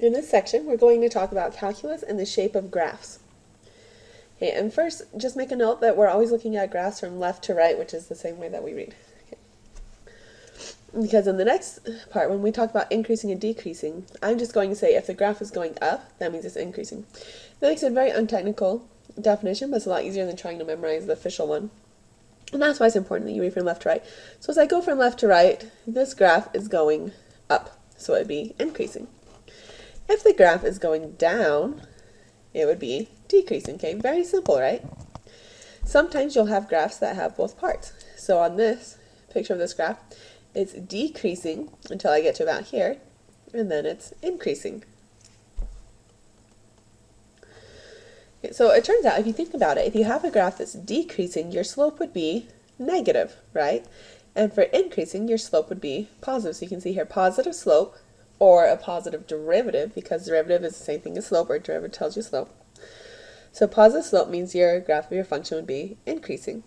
In this section, we're going to talk about calculus and the shape of graphs. Okay, and first, just make a note that we're always looking at graphs from left to right, which is the same way that we read. Okay. Because in the next part, when we talk about increasing and decreasing, I'm just going to say if the graph is going up, that means it's increasing. That makes it a very untechnical definition, but it's a lot easier than trying to memorize the official one. And that's why it's important that you read from left to right. So as I go from left to right, this graph is going up, so it would be increasing. If the graph is going down, it would be decreasing. Okay, very simple, right? Sometimes you'll have graphs that have both parts. So on this picture of this graph, it's decreasing until I get to about here, and then it's increasing. Okay, so it turns out, if you think about it, if you have a graph that's decreasing, your slope would be negative, right? And for increasing, your slope would be positive. So you can see here, positive slope, or a positive derivative, because derivative is the same thing as slope, or derivative tells you slope. So positive slope means your graph of your function would be increasing.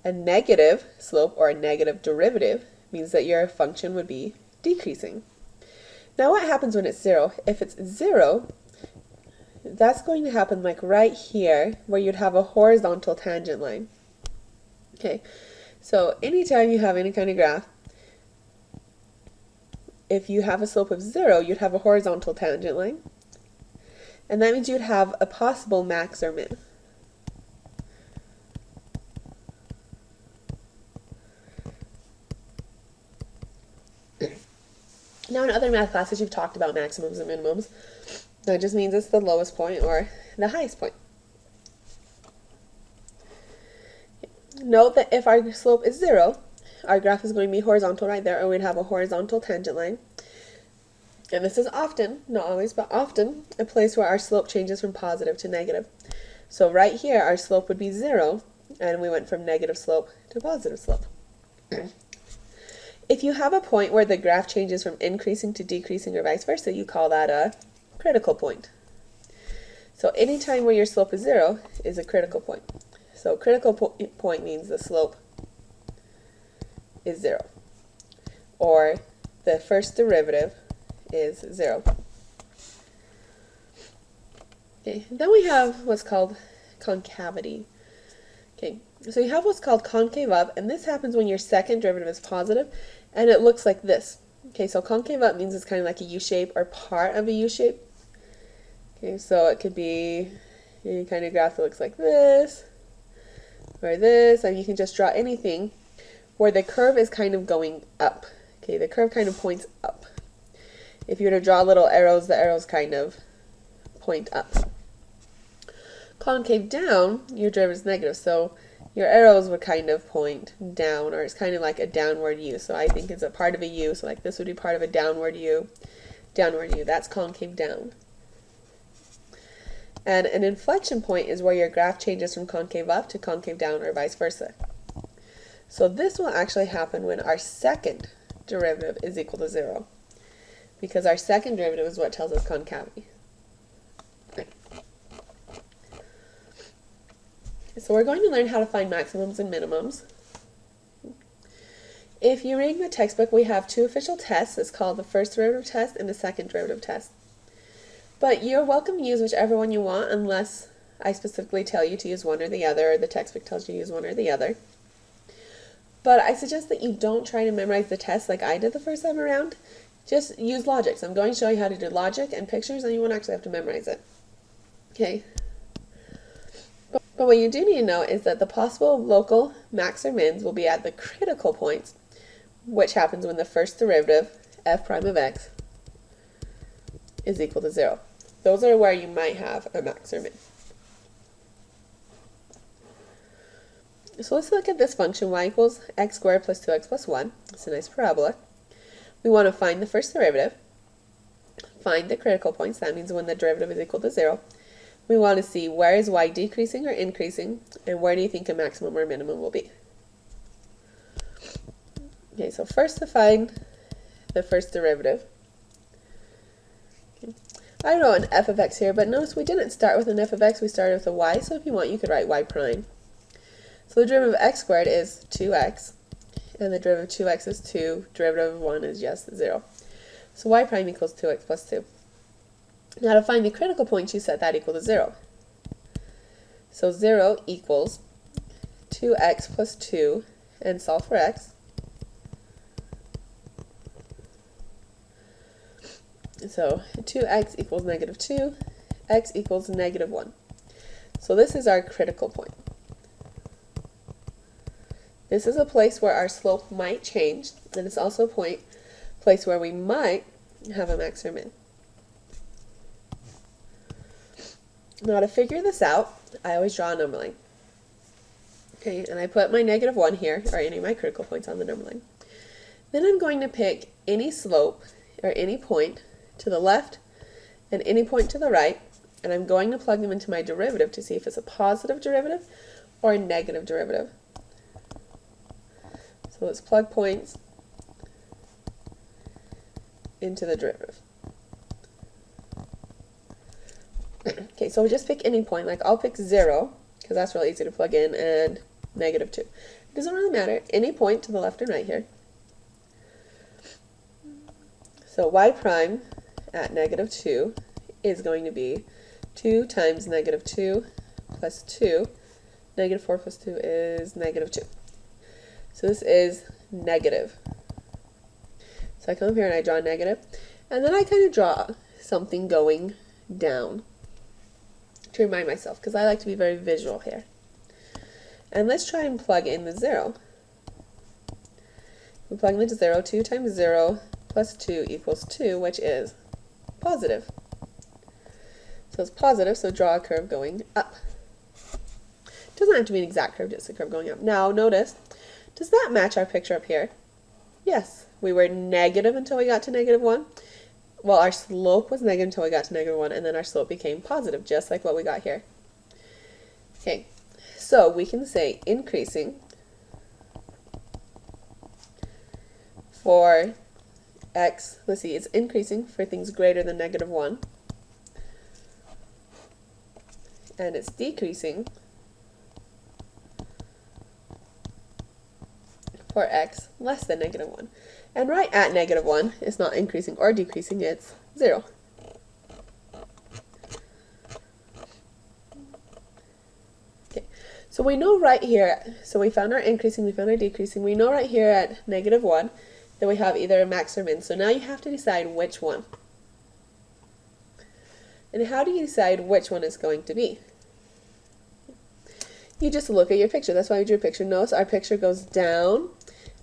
A negative slope, or a negative derivative, means that your function would be decreasing. Now what happens when it's zero? If it's zero, that's going to happen like right here, where you'd have a horizontal tangent line. Okay, so anytime you have any kind of graph, if you have a slope of 0, you'd have a horizontal tangent line. And that means you'd have a possible max or min. Now in other math classes you've talked about maximums and minimums. That just means it's the lowest point or the highest point. Note that if our slope is 0, our graph is going to be horizontal right there, or we'd have a horizontal tangent line. And this is often, not always, but often, a place where our slope changes from positive to negative. So right here, our slope would be 0, and we went from negative slope to positive slope. If you have a point where the graph changes from increasing to decreasing or vice versa, you call that a critical point. So any time where your slope is 0 is a critical point. So critical point means the slope is 0, or the first derivative is 0. Okay, then we have what's called concavity. Okay, so you have what's called concave up, and this happens when your second derivative is positive, and it looks like this. Okay, so concave up means it's kind of like a U shape or part of a U shape. Okay, so it could be any kind of graph that looks like this, or this, and you can just draw anything where the curve is kind of going up. Okay, the curve kind of points up. If you were to draw little arrows, the arrows kind of point up. Concave down, your derivative is negative, so your arrows would kind of point down, or it's kind of like a downward U. So I think it's a part of a U, so like this would be part of a downward U, that's concave down. And an inflection point is where your graph changes from concave up to concave down, or vice versa. So this will actually happen when our second derivative is equal to 0, because our second derivative is what tells us concavity. Okay. So we're going to learn how to find maximums and minimums. If you're reading the textbook, we have two official tests. It's called the first derivative test and the second derivative test. But you're welcome to use whichever one you want, unless I specifically tell you to use one or the other, or the textbook tells you to use one or the other. But I suggest that you don't try to memorize the test like I did the first time around. Just use logic. So I'm going to show you how to do logic and pictures, and you won't actually have to memorize it. Okay. But what you do need to know is that the possible local max or mins will be at the critical points, which happens when the first derivative, f prime of x, is equal to 0. Those are where you might have a max or min. So let's look at this function, y equals x squared plus 2x plus 1. It's a nice parabola. We want to find the first derivative, find the critical points, that means when the derivative is equal to 0. We want to see where is y decreasing or increasing, and where do you think a maximum or minimum will be. Okay, so first to find the first derivative. Okay. I wrote an f of x here, but notice we didn't start with an f of x, we started with a y, so if you want you could write y prime. So the derivative of x squared is 2x, and the derivative of 2x is 2, derivative of 1 is just 0. So y prime equals 2x plus 2. Now to find the critical point, you set that equal to 0. So 0 equals 2x plus 2, and solve for x. So 2x equals negative 2, x equals negative 1. So this is our critical point. This is a place where our slope might change, and it's also a place where we might have a max or min. Now to figure this out, I always draw a number line. Okay, and I put my negative 1 here, or any of my critical points on the number line. Then I'm going to pick any slope, or any point, to the left, and any point to the right, and I'm going to plug them into my derivative to see if it's a positive derivative or a negative derivative. So let's plug points into the derivative. Okay, so we just pick any point, like I'll pick 0, because that's really easy to plug in, and negative 2. It doesn't really matter, any point to the left and right here. So y prime at negative 2 is going to be 2 times negative 2 plus 2. Negative 4 plus 2 is negative 2. So this is negative. So I come up here and I draw a negative, and then I kind of draw something going down to remind myself, because I like to be very visual here. And let's try and plug in the 0. We plug into 0, 2 times 0 plus 2 equals 2, which is positive. So it's positive, so draw a curve going up. It doesn't have to be an exact curve, just a curve going up. Now notice, does that match our picture up here? Yes, we were negative until we got to negative 1. Well, our slope was negative until we got to negative 1, and then our slope became positive, just like what we got here. Okay, so we can say increasing for x, let's see, it's increasing for things greater than negative 1, and it's decreasing for x less than negative 1. And right at negative 1, it's not increasing or decreasing, it's 0. Okay, so we know right here, so we found our increasing, we found our decreasing, we know right here at negative 1 that we have either a max or min. So now you have to decide which one. And how do you decide which one is going to be? You just look at your picture. That's why we drew a picture. Notice our picture goes down,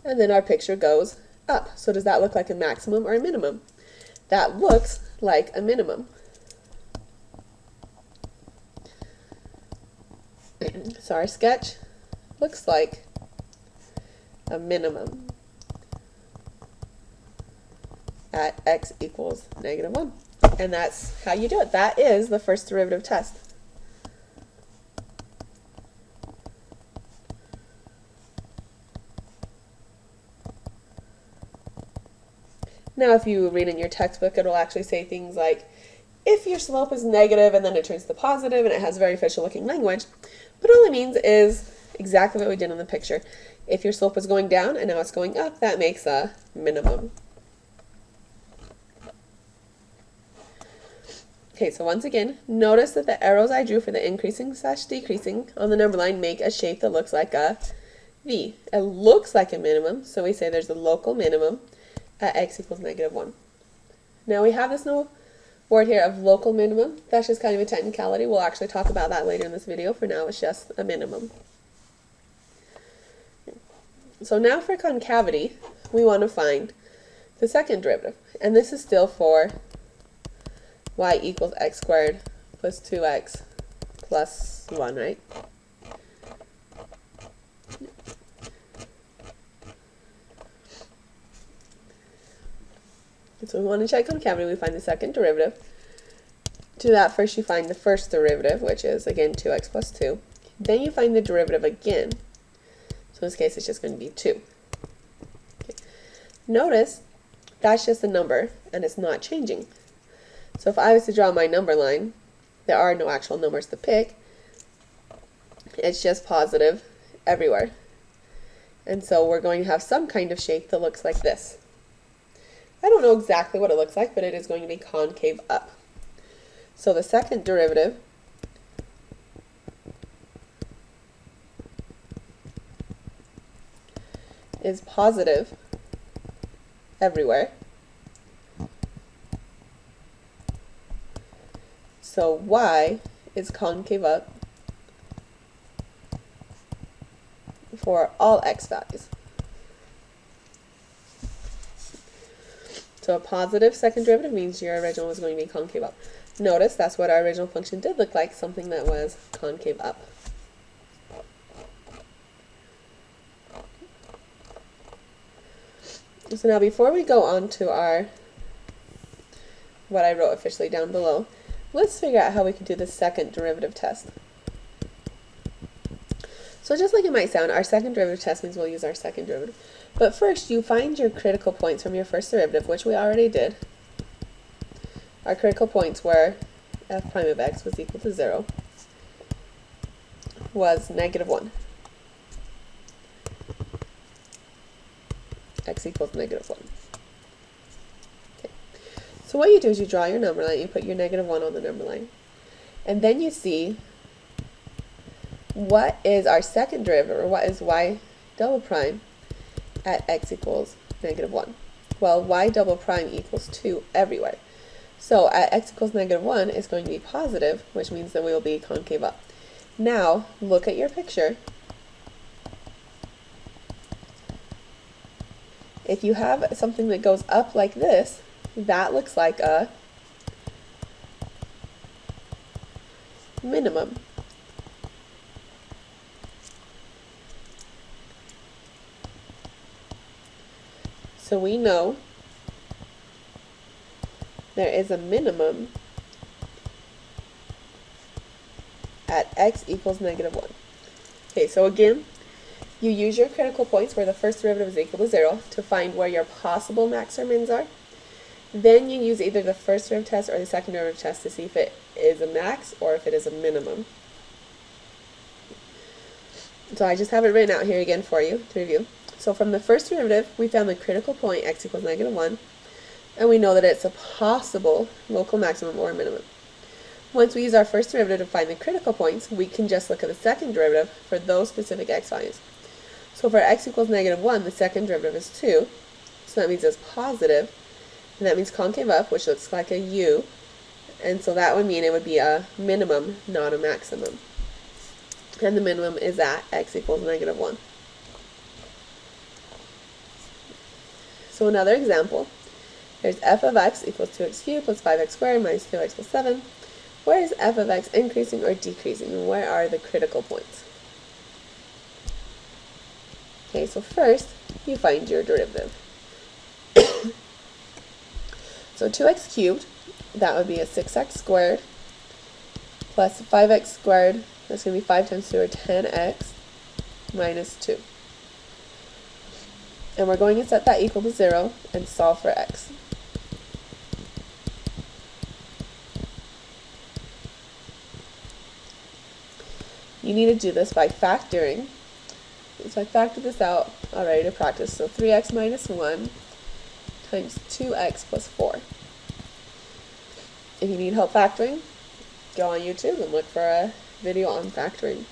and then our picture goes up. So does that look like a maximum or a minimum? That looks like a minimum. So our sketch looks like a minimum at x equals negative 1. And that's how you do it. That is the first derivative test. Now if you read in your textbook, it will actually say things like, if your slope is negative and then it turns to positive, and it has very official looking language, but all it means is exactly what we did in the picture. If your slope was going down and now it's going up, that makes a minimum. Okay, so once again, notice that the arrows I drew for the increasing / decreasing on the number line make a shape that looks like a V. It looks like a minimum, so we say there's a local minimum at x equals negative 1. Now we have this little word here of local minimum. That's just kind of a technicality. We'll actually talk about that later in this video. For now, it's just a minimum. So now for concavity, we want to find the second derivative. And this is still for y equals x squared plus 2x plus 1, right? So we want to check concavity, we find the second derivative. To that, first you find the first derivative, which is, again, 2x plus 2. Then you find the derivative again. So in this case, it's just going to be 2. Okay. Notice, that's just a number, and it's not changing. So if I was to draw my number line, there are no actual numbers to pick. It's just positive everywhere. And so we're going to have some kind of shape that looks like this. I don't know exactly what it looks like, but it is going to be concave up. So the second derivative is positive everywhere. So y is concave up for all x values. So a positive second derivative means your original was going to be concave up. Notice that's what our original function did look like, something that was concave up. So now before we go on to our, what I wrote officially down below, let's figure out how we can do the second derivative test. So just like it might sound, our second derivative test means we'll use our second derivative. But first, you find your critical points from your first derivative, which we already did. Our critical points were f prime of x was equal to 0, was -1. X equals -1. Okay. So what you do is you draw your number line, you put your -1 on the number line, and then you see what is our second derivative, or what is y double prime at x equals -1. Well, y double prime equals 2 everywhere. So at x equals -1 it's going to be positive, which means that we will be concave up. Now, look at your picture. If you have something that goes up like this, that looks like a minimum. So we know there is a minimum at x equals -1. Okay, so again, you use your critical points where the first derivative is equal to 0 to find where your possible max or mins are. Then you use either the first derivative test or the second derivative test to see if it is a max or if it is a minimum. So I just have it written out here again for you to review. So from the first derivative, we found the critical point x equals -1, and we know that it's a possible local maximum or minimum. Once we use our first derivative to find the critical points, we can just look at the second derivative for those specific x values. So for x equals -1, the second derivative is 2, so that means it's positive, and that means concave up, which looks like a U, and so that would mean it would be a minimum, not a maximum. And the minimum is at x equals -1. So another example, there's f of x equals 2x cubed plus 5x squared minus 2x plus 7. Where is f of x increasing or decreasing, and where are the critical points? Okay, so first, you find your derivative. So 2x cubed, that would be a 6x squared, plus 5x squared, that's going to be 5 times 2, or 10x, minus 2. And we're going to set that equal to 0 and solve for x. You need to do this by factoring. So I factored this out already to practice. So 3x minus 1 times 2x plus 4. If you need help factoring, go on YouTube and look for a video on factoring.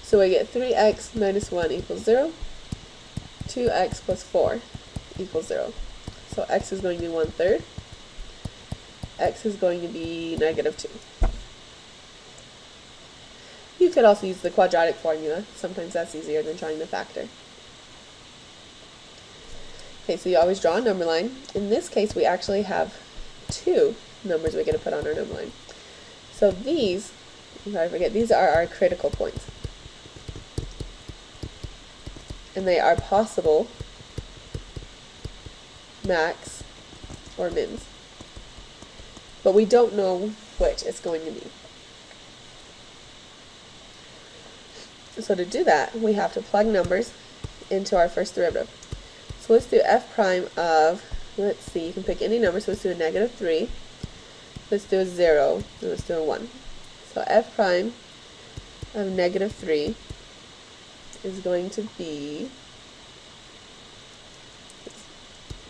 So we get 3x minus 1 equals 0. 2x plus 4 equals 0. So x is going to be 1/3. X is going to be -2. You could also use the quadratic formula. Sometimes that's easier than trying to factor. Okay, so you always draw a number line. In this case, we actually have 2 numbers we're going to put on our number line. So these, if I forget, these are our critical points. And they are possible max or mins. But we don't know which it's going to be. So to do that, we have to plug numbers into our first derivative. So let's do f prime of, let's see, you can pick any number, so let's do a -3, let's do a 0, and let's do a 1. So f prime of -3 is going to be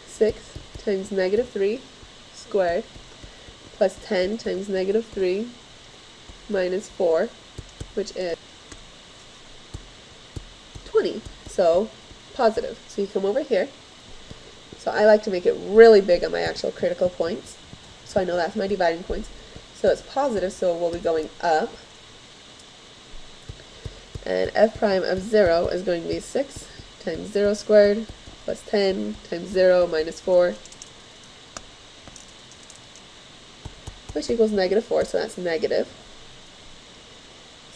6 times -3 squared plus 10 times negative 3 minus 4, which is 20. So positive. So you come over here. So I like to make it really big on my actual critical points. So I know that's my dividing points. So it's positive, so we'll be going up. And f prime of 0 is going to be 6 times 0 squared plus 10 times 0 minus 4, which equals negative 4, so that's negative.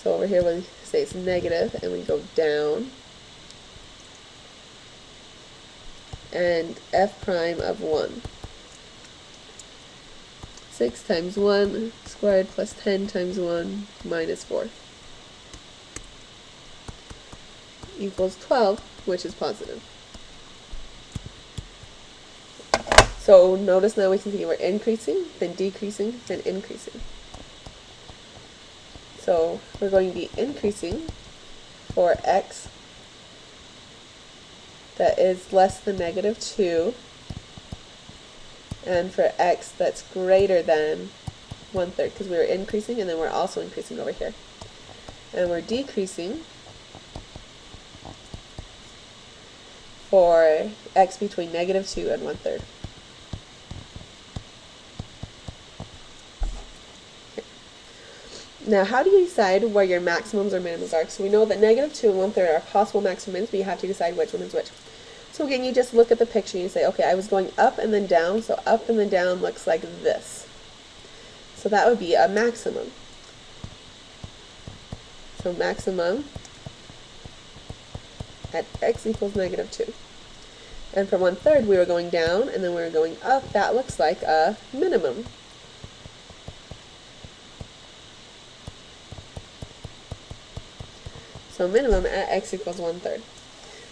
So over here we say it's negative, and we go down. And f prime of 1. 6 times 1 squared plus 10 times 1 minus 4 equals 12, which is positive. So notice now we can see we're increasing, then decreasing, then increasing. So we're going to be increasing for x that is less than negative 2, and for x that's greater than 1/3, because we were increasing and then we're also increasing over here. And we're decreasing for x between negative 2 and 1/3. Now, how do you decide where your maximums or minimums are? So we know that negative 2 and 1/3 are possible maximums, but you have to decide which one is which. So again, you just look at the picture and you say, okay, I was going up and then down, so up and then down looks like this. So that would be a maximum. So maximum at x equals negative 2. And for 1/3, we were going down and then we were going up. That looks like a minimum. So minimum at x equals 1/3.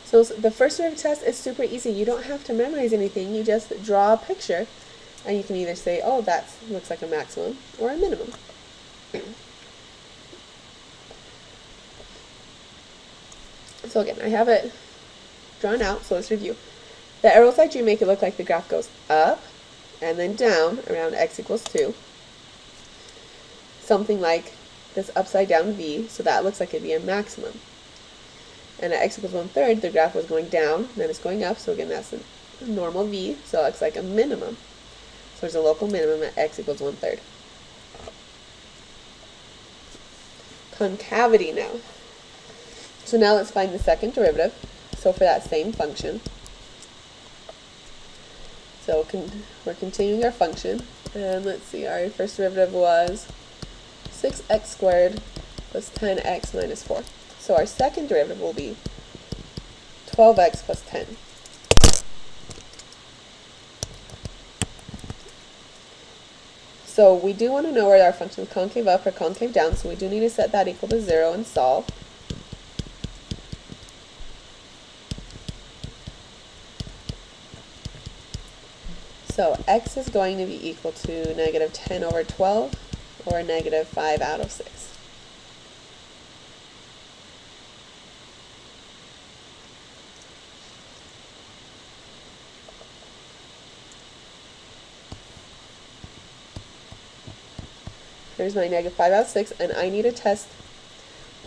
So the first derivative test is super easy. You don't have to memorize anything. You just draw a picture, and you can either say, oh, that looks like a maximum or a minimum. So again, I have it drawn out, so let's review. The arrows I drew make it look like the graph goes up and then down around x equals 2. Something like this upside down V, so that looks like it'd be a maximum. And at x equals 1/3, the graph was going down, then it's going up, so again that's a normal V, so it looks like a minimum. So there's a local minimum at x equals 1/3. Concavity now. So now let's find the second derivative. So for that same function, so we're continuing our function, and let's see, our first derivative was 6x squared plus 10x minus 4. So our second derivative will be 12x plus 10. So we do want to know where our function is concave up or concave down, so we do need to set that equal to 0 and solve. So x is going to be equal to negative 10 over 12, or negative 5 out of 6. Here's my negative 5 out of 6, and I need to test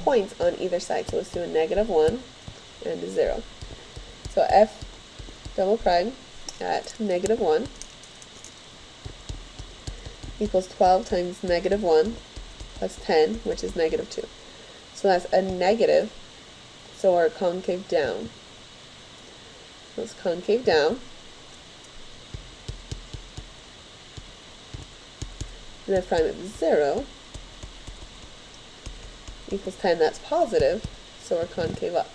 points on either side. So let's do a negative 1 and a 0. So f double prime at negative 1 equals 12 times negative 1 plus 10, which is negative 2. So that's a negative, so we're concave down. So it's concave down. And f prime of 0 equals 10, that's positive, so we're concave up.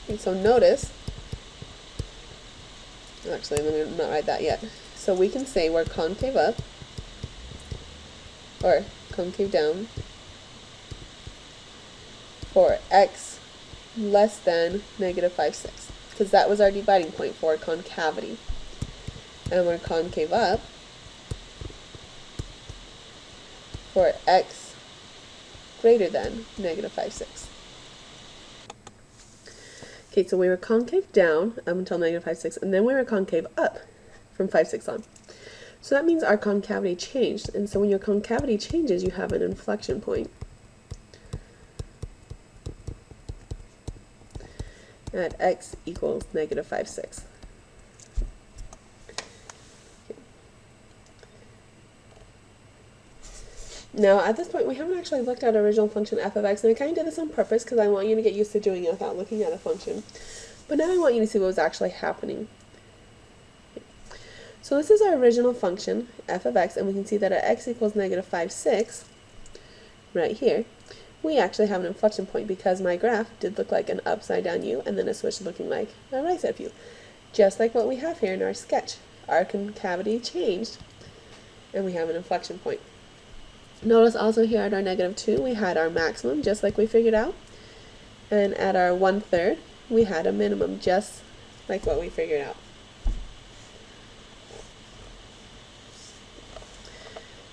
And so notice, actually let me not write that yet. So we can say we're concave up, or concave down, for x less than negative 5, 6, because that was our dividing point for concavity. And we're concave up for x greater than negative 5, 6. Okay, so we were concave down up until negative 5, 6, and then we were concave up from 5, 6 on. So that means our concavity changed, and so when your concavity changes, you have an inflection point at x equals negative 5, 6. Now, at this point, we haven't actually looked at our original function f of x, and I kind of did this on purpose because I want you to get used to doing it without looking at a function. But now I want you to see what was actually happening. So this is our original function, f of x, and we can see that at x equals negative 5, 6, right here, we actually have an inflection point because my graph did look like an upside down U, and then it switched looking like a right side view. Just like what we have here in our sketch. Our concavity changed, and we have an inflection point. Notice also here at our negative 2, we had our maximum, just like we figured out. And at our 1/3, we had a minimum, just like what we figured out.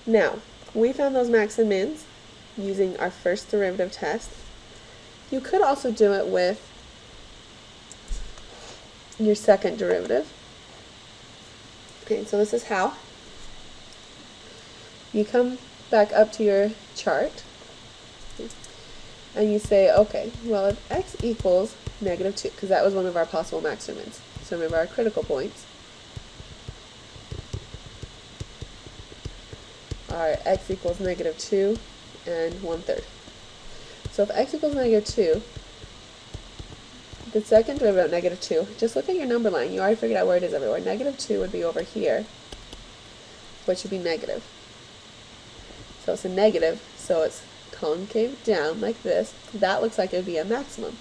Now, we found those max and mins using our first derivative test. You could also do it with your second derivative. Okay, so this is how. You come back up to your chart, and you say, okay, well, if x equals negative 2, because that was one of our possible max or mins, some of our critical points are x equals negative 2 and 1/3. So if x equals negative 2, the second derivative of negative 2, just look at your number line. You already figured out where it is everywhere. Negative 2 would be over here, which would be negative. So it's a negative, so it's concave down like this. That looks like it would be a maximum.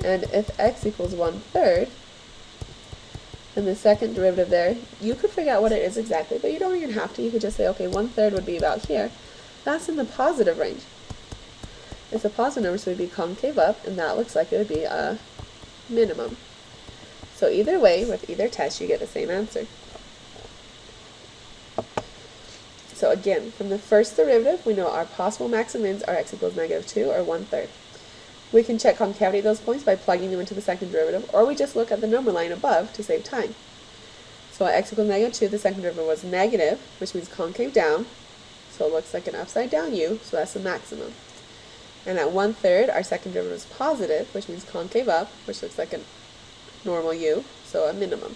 And if x equals 1/3, and the second derivative there, you could figure out what it is exactly, but you don't even have to. You could just say, okay, 1/3 would be about here. That's in the positive range. It's a positive number, so it would be concave up, and that looks like it would be a minimum. So either way, with either test, you get the same answer. So again, from the first derivative, we know our possible max and mins are x equals negative 2 or 1/3. We can check concavity of those points by plugging them into the second derivative, or we just look at the number line above to save time. So at x equals negative 2, the second derivative was negative, which means concave down, so it looks like an upside down U, so that's the maximum. And at 1/3, our second derivative is positive, which means concave up, which looks like a normal U, so a minimum.